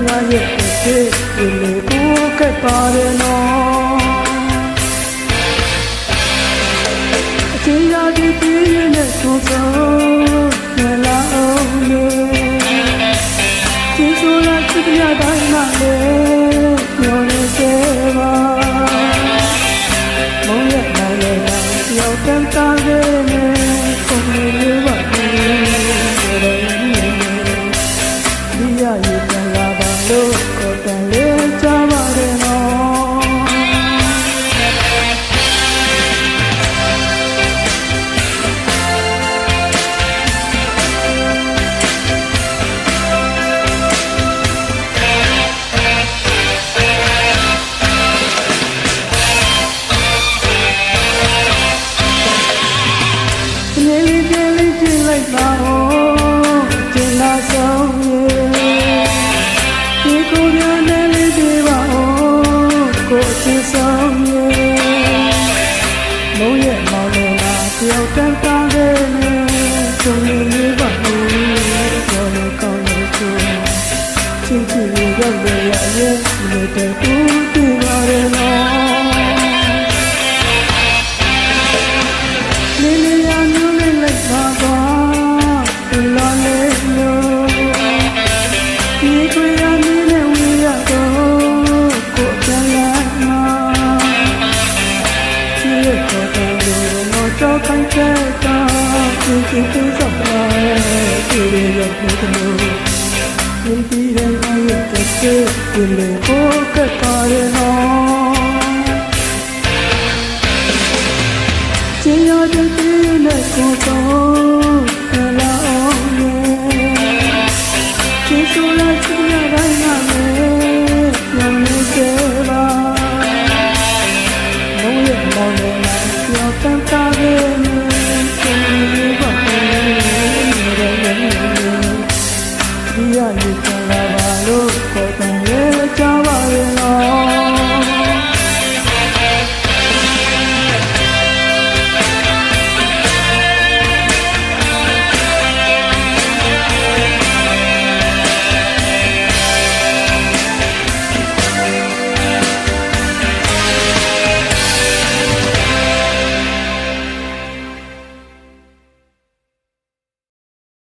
ငါရဲ့တဲ့ဒီလိုကိုကပ်ပါတယ်နော်အချိန်ရာဒီပြည့်နဲ့ဆိုဆုံးမလာအောင်လေဒီဆိုလာချစ်ရတိုင်းမှာလေညောနေစေပါမုန်းရဲ့နာလေယောက်တန်တာရဲ့နဲ့ခုံလေးပါဒီရရပြန်လာပါလို့ကိုယ်တန်လေးကြပါတယ်နော်လိုက်ပါဦးကျင်လာဆုံးရေဒီကိုရနဲ့လေးပြပါဦးကိုအချင်းဆုံးရေမုန်းရဲ့မောင်လေးလာတယောက်တန်းတားခဲ့နေဆုံးလေးပါဦးဘောလို့ကောင်းလို့ဆိုချင်းချီရောက်ရရဲ့ဒီတဲ့တူတူပါရနော်လေးလေးရမျိုးလေးလိုက်ပါပါတော့ခိုင်တဲ့တာသူသူစပါးသူရဲ့ဘုဒ္ဓလို့ဒီပြည်ရဲ့အရဲ့တဲ့ဒီလိုကိုကပ်ပါရနော်ချင်းရတဲ့နဲ့ကိုတော့